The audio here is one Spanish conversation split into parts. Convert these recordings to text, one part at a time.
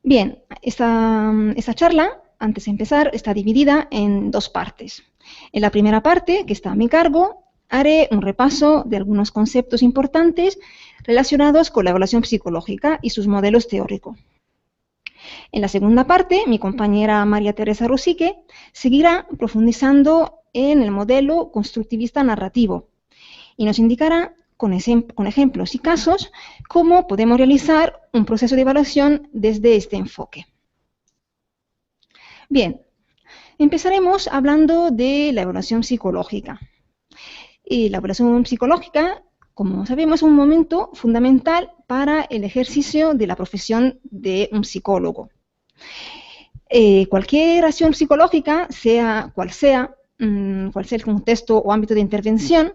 Bien, esta charla, antes de empezar, está dividida en dos partes. En la primera parte, que está a mi cargo, haré un repaso de algunos conceptos importantes relacionados con la evaluación psicológica y sus modelos teóricos. En la segunda parte, mi compañera María Teresa Rosique seguirá profundizando en el modelo constructivista narrativo y nos indicará con ejemplos y casos cómo podemos realizar un proceso de evaluación desde este enfoque. Bien, empezaremos hablando de la evaluación psicológica. Y la evaluación psicológica, como sabemos, es un momento fundamental para el ejercicio de la profesión de un psicólogo. Cualquier acción psicológica, sea cual sea el contexto o ámbito de intervención,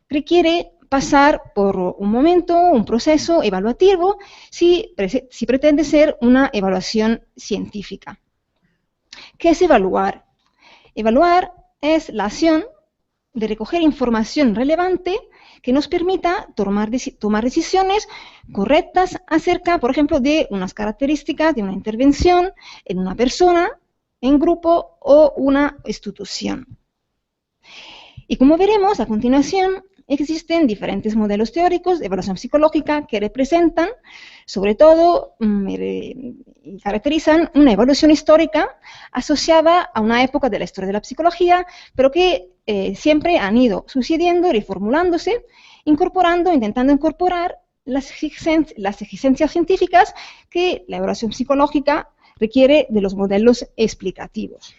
requiere pasar por un momento, un proceso evaluativo, si pretende ser una evaluación científica. ¿Qué es evaluar? Evaluar es la acción de recoger información relevante que nos permita tomar decisiones correctas acerca, por ejemplo, de unas características de una intervención en una persona, en grupo o una institución. Y como veremos a continuación, existen diferentes modelos teóricos de evaluación psicológica que representan, sobre todo, y caracterizan una evaluación histórica asociada a una época de la historia de la psicología, pero que siempre han ido sucediendo, reformulándose, intentando incorporar las exigencias científicas que la evaluación psicológica requiere de los modelos explicativos.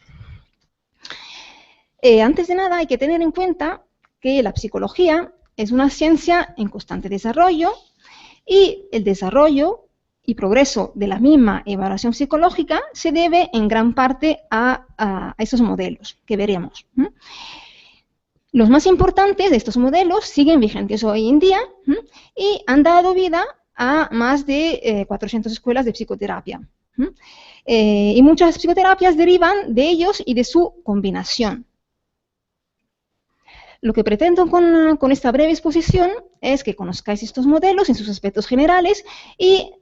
Antes de nada, hay que tener en cuenta que la psicología es una ciencia en constante desarrollo y el desarrollo y progreso de la misma evaluación psicológica se debe en gran parte a esos modelos que veremos. Los más importantes de estos modelos siguen vigentes hoy en día y han dado vida a más de 400 escuelas de psicoterapia. Y muchas psicoterapias derivan de ellos y de su combinación. Lo que pretendo con esta breve exposición es que conozcáis estos modelos en sus aspectos generales y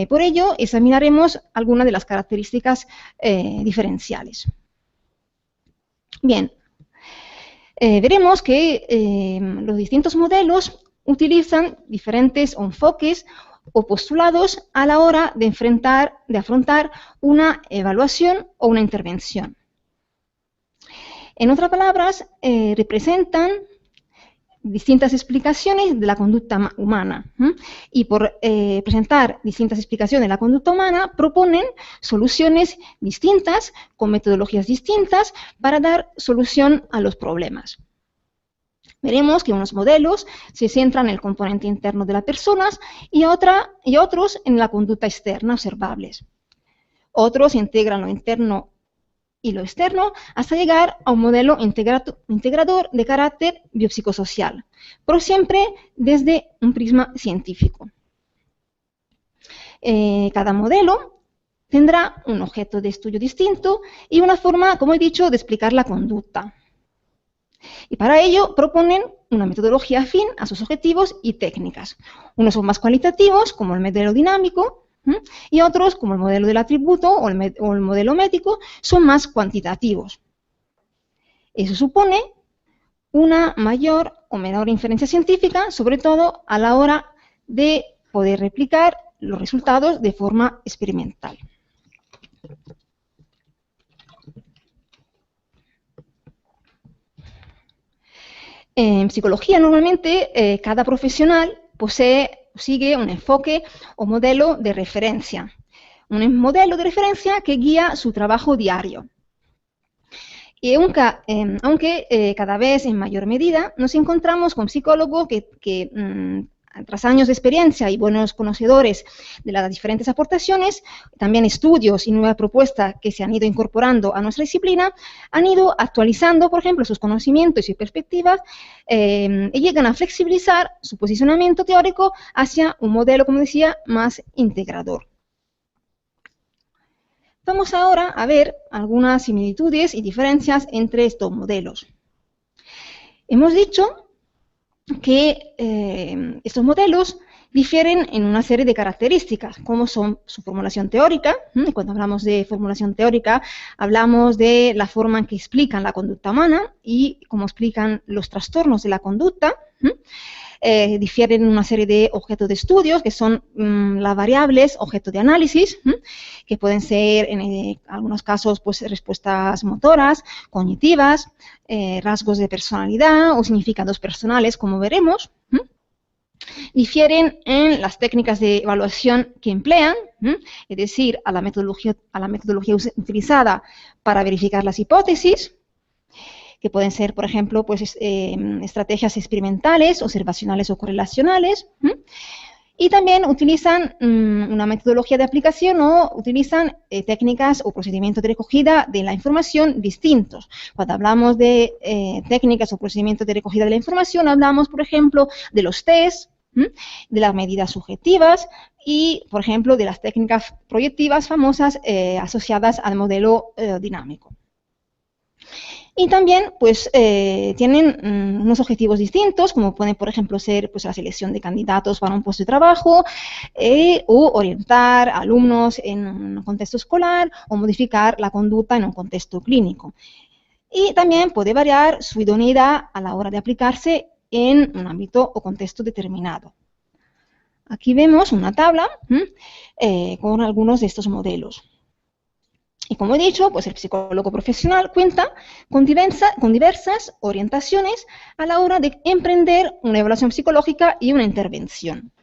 por ello examinaremos algunas de las características diferenciales. Bien, veremos que los distintos modelos utilizan diferentes enfoques o postulados a la hora de afrontar una evaluación o una intervención. En otras palabras, representan distintas explicaciones de la conducta humana. Y por presentar distintas explicaciones de la conducta humana, proponen soluciones distintas, con metodologías distintas, para dar solución a los problemas. Veremos que unos modelos se centran en el componente interno de las personas y otros en la conducta externa observables. Otros integran lo interno y lo externo hasta llegar a un modelo integrador de carácter biopsicosocial, pero siempre desde un prisma científico. Cada modelo tendrá un objeto de estudio distinto y una forma, como he dicho, de explicar la conducta. Y para ello proponen una metodología afín a sus objetivos y técnicas. Unos son más cualitativos, como el modelo dinámico, y otros, como el modelo del atributo o el modelo métrico, son más cuantitativos. Eso supone una mayor o menor inferencia científica, sobre todo a la hora de poder replicar los resultados de forma experimental. En psicología, normalmente, cada profesional sigue un enfoque o modelo de referencia. Un modelo de referencia que guía su trabajo diario. Y aunque cada vez en mayor medida nos encontramos con psicólogos que tras años de experiencia y buenos conocedores de las diferentes aportaciones, también estudios y nuevas propuestas que se han ido incorporando a nuestra disciplina, han ido actualizando, por ejemplo, sus conocimientos y perspectivas y llegan a flexibilizar su posicionamiento teórico hacia un modelo, como decía, más integrador. Vamos ahora a ver algunas similitudes y diferencias entre estos modelos. Hemos dicho que estos modelos difieren en una serie de características, como son su formulación teórica. Cuando hablamos de formulación teórica, hablamos de la forma en que explican la conducta humana y cómo explican los trastornos de la conducta. Difieren en una serie de objetos de estudios, que son las variables objeto de análisis, que pueden ser, en algunos casos, pues, respuestas motoras, cognitivas, rasgos de personalidad o significados personales, como veremos. Difieren en las técnicas de evaluación que emplean, es decir, a la metodología utilizada para verificar las hipótesis, que pueden ser, por ejemplo, pues, estrategias experimentales, observacionales o correlacionales, y también utilizan una metodología de aplicación o utilizan técnicas o procedimientos de recogida de la información distintos. Cuando hablamos de técnicas o procedimientos de recogida de la información, hablamos, por ejemplo, de los test, de las medidas subjetivas y, por ejemplo, de las técnicas proyectivas famosas asociadas al modelo dinámico. Y también, pues, tienen unos objetivos distintos, como pueden, por ejemplo, ser, pues, la selección de candidatos para un puesto de trabajo, o orientar a alumnos en un contexto escolar, o modificar la conducta en un contexto clínico. Y también puede variar su idoneidad a la hora de aplicarse en un ámbito o contexto determinado. Aquí vemos una tabla con algunos de estos modelos. Y como he dicho, pues el psicólogo profesional cuenta con diversas orientaciones a la hora de emprender una evaluación psicológica y una intervención.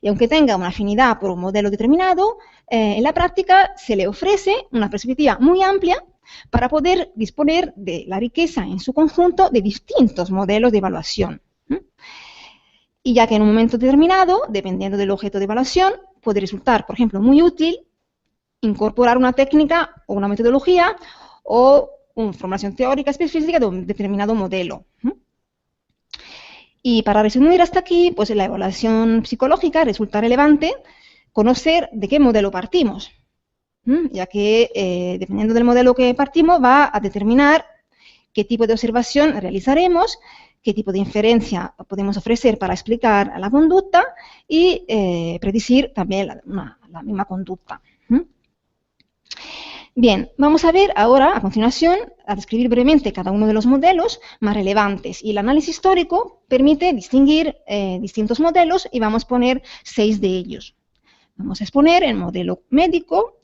Y aunque tenga una afinidad por un modelo determinado, en la práctica se le ofrece una perspectiva muy amplia para poder disponer de la riqueza en su conjunto de distintos modelos de evaluación. Y ya que en un momento determinado, dependiendo del objeto de evaluación, puede resultar, por ejemplo, muy útil incorporar una técnica o una metodología o una formación teórica específica de un determinado modelo. Y para resumir hasta aquí, pues en la evaluación psicológica resulta relevante conocer de qué modelo partimos, ya que dependiendo del modelo que partimos va a determinar qué tipo de observación realizaremos, qué tipo de inferencia podemos ofrecer para explicar la conducta y predecir también la misma conducta. Bien, vamos a ver ahora, a continuación, a describir brevemente cada uno de los modelos más relevantes. Y el análisis histórico permite distinguir distintos modelos y vamos a poner 6 de ellos. Vamos a exponer el modelo médico,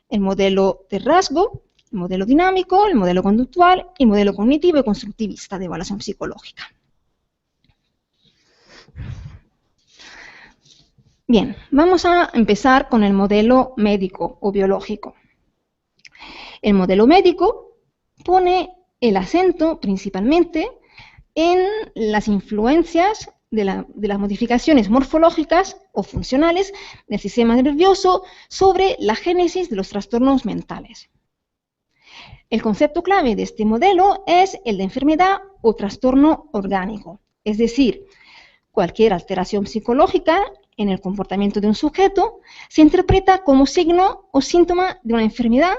el modelo de rasgo, el modelo dinámico, el modelo conductual y el modelo cognitivo y constructivista de evaluación psicológica. Bien, vamos a empezar con el modelo médico o biológico. El modelo médico pone el acento principalmente en las influencias de las modificaciones morfológicas o funcionales del sistema nervioso sobre la génesis de los trastornos mentales. El concepto clave de este modelo es el de enfermedad o trastorno orgánico, es decir, cualquier alteración psicológica en el comportamiento de un sujeto se interpreta como signo o síntoma de una enfermedad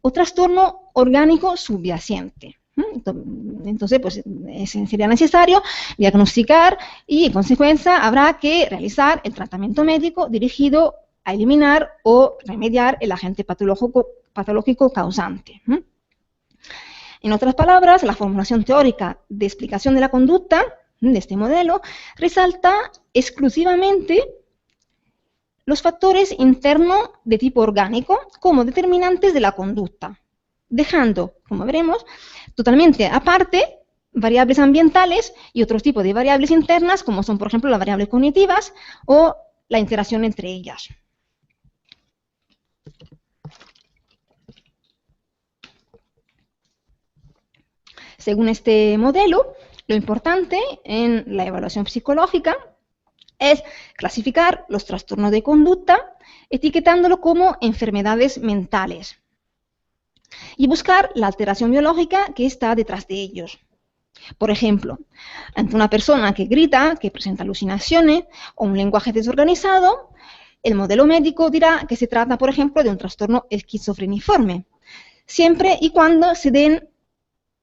o trastorno orgánico subyacente. Entonces, pues sería necesario diagnosticar y, en consecuencia, habrá que realizar el tratamiento médico dirigido a eliminar o remediar el agente patológico causante. En otras palabras, la formulación teórica de explicación de la conducta de este modelo resalta exclusivamente los factores internos de tipo orgánico como determinantes de la conducta, dejando, como veremos, totalmente aparte variables ambientales y otros tipos de variables internas, como son, por ejemplo, las variables cognitivas o la interacción entre ellas. Según este modelo, lo importante en la evaluación psicológica es clasificar los trastornos de conducta etiquetándolo como enfermedades mentales y buscar la alteración biológica que está detrás de ellos. Por ejemplo, ante una persona que grita, que presenta alucinaciones o un lenguaje desorganizado, el modelo médico dirá que se trata, por ejemplo, de un trastorno esquizofreniforme, siempre y cuando se den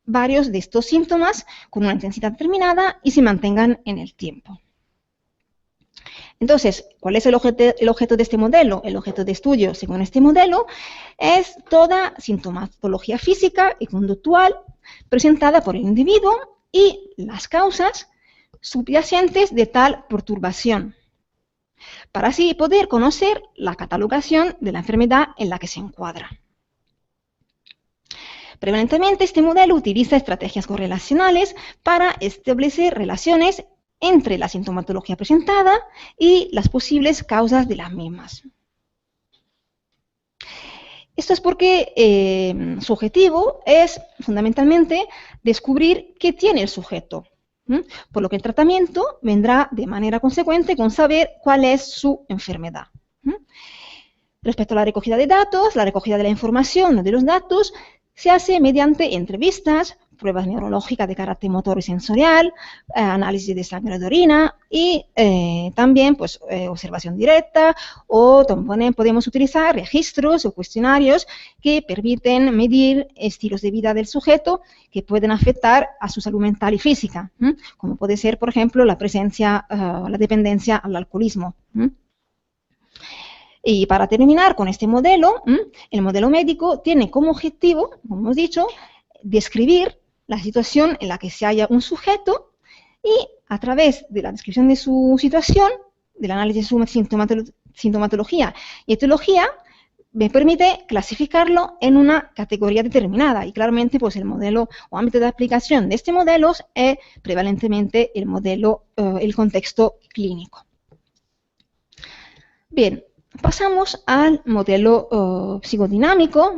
varios de estos síntomas con una intensidad determinada y se mantengan en el tiempo. Entonces, ¿cuál es el objeto de este modelo? El objeto de estudio, según este modelo, es toda sintomatología física y conductual presentada por el individuo y las causas subyacentes de tal perturbación, para así poder conocer la catalogación de la enfermedad en la que se encuadra. Prevalentemente, este modelo utiliza estrategias correlacionales para establecer relaciones entre la sintomatología presentada y las posibles causas de las mismas. Esto es porque su objetivo es fundamentalmente descubrir qué tiene el sujeto, por lo que el tratamiento vendrá de manera consecuente con saber cuál es su enfermedad. Respecto a la recogida de datos, la recogida de la información de los datos se hace mediante entrevistas, pruebas neurológicas de carácter motor y sensorial, análisis de sangre de orina y también pues, observación directa, o también podemos utilizar registros o cuestionarios que permiten medir estilos de vida del sujeto que pueden afectar a su salud mental y física, como puede ser, por ejemplo, la presencia, la dependencia al alcoholismo. Y para terminar con este modelo, el modelo médico tiene como objetivo, como hemos dicho, describir la situación en la que se halla un sujeto y a través de la descripción de su situación, del análisis de su sintomatología y etiología, me permite clasificarlo en una categoría determinada. Y claramente, pues el modelo o ámbito de aplicación de este modelo es prevalentemente el modelo, el contexto clínico. Bien. Pasamos al modelo psicodinámico.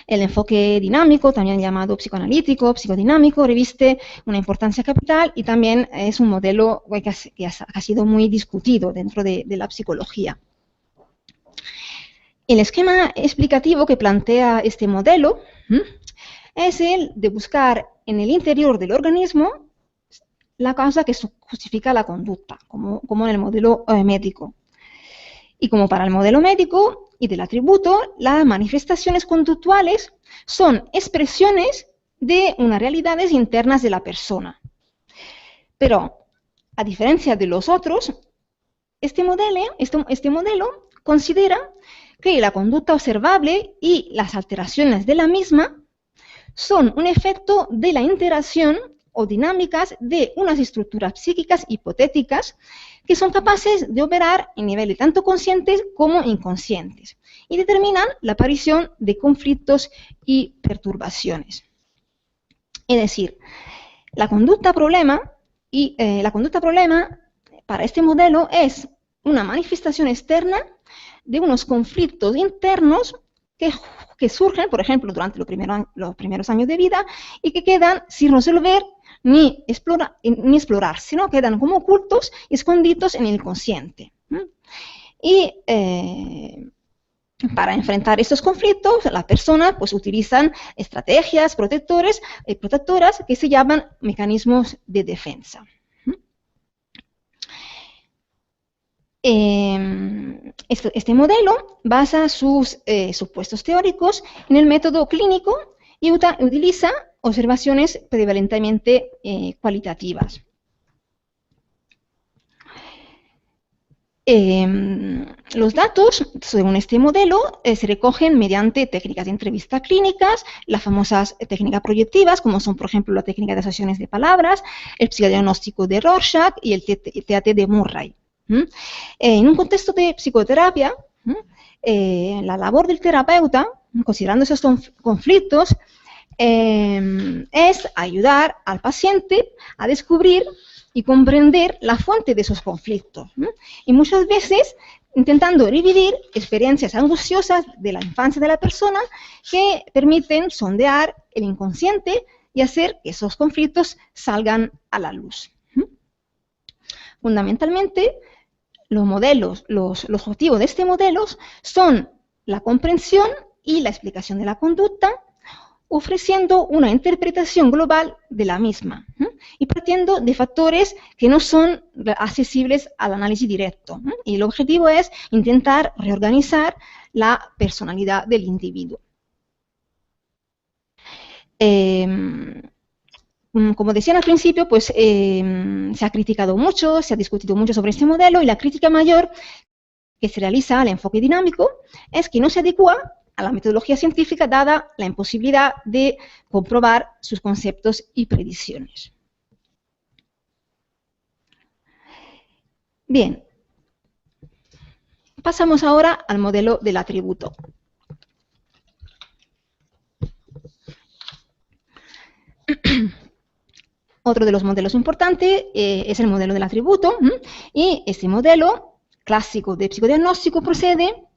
El enfoque dinámico, también llamado psicoanalítico, psicodinámico, reviste una importancia capital y también es un modelo que ha sido muy discutido dentro de la psicología. El esquema explicativo que plantea este modelo es el de buscar en el interior del organismo la causa que justifica la conducta, como en el modelo médico. Y como para el modelo médico y del atributo, las manifestaciones conductuales son expresiones de unas realidades internas de la persona. Pero, a diferencia de los otros, este modelo considera que la conducta observable y las alteraciones de la misma son un efecto de la interacción o dinámicas de unas estructuras psíquicas hipotéticas que son capaces de operar en niveles tanto conscientes como inconscientes y determinan la aparición de conflictos y perturbaciones. Es decir, la conducta problema para este modelo es una manifestación externa de unos conflictos internos que surgen, por ejemplo, durante los primeros años de vida y que quedan sin resolver ni explorar, sino quedan como ocultos y escondidos en el inconsciente. Y para enfrentar estos conflictos, las personas pues, utilizan estrategias protectoras que se llaman mecanismos de defensa. Este modelo basa sus supuestos teóricos en el método clínico y utiliza observaciones prevalentemente cualitativas. Los datos, según este modelo, se recogen mediante técnicas de entrevista clínicas, las famosas técnicas proyectivas, como son, por ejemplo, la técnica de asociaciones de palabras, el psicodiagnóstico de Rorschach y el TAT de Murray. En un contexto de psicoterapia, la labor del terapeuta, considerando esos conflictos, es ayudar al paciente a descubrir y comprender la fuente de esos conflictos. Y muchas veces intentando revivir experiencias angustiosas de la infancia de la persona que permiten sondear el inconsciente y hacer que esos conflictos salgan a la luz. Fundamentalmente, los objetivos de este modelo son la comprensión y la explicación de la conducta, ofreciendo una interpretación global de la misma y partiendo de factores que no son accesibles al análisis directo. Y el objetivo es intentar reorganizar la personalidad del individuo. Como decían al principio, pues se ha criticado mucho, se ha discutido mucho sobre este modelo, y la crítica mayor que se realiza al enfoque dinámico es que no se adecua a la metodología científica, dada la imposibilidad de comprobar sus conceptos y predicciones. Bien, pasamos ahora al modelo del atributo. Otro de los modelos importantes es el modelo del atributo, y este modelo clásico de psicodiagnóstico procede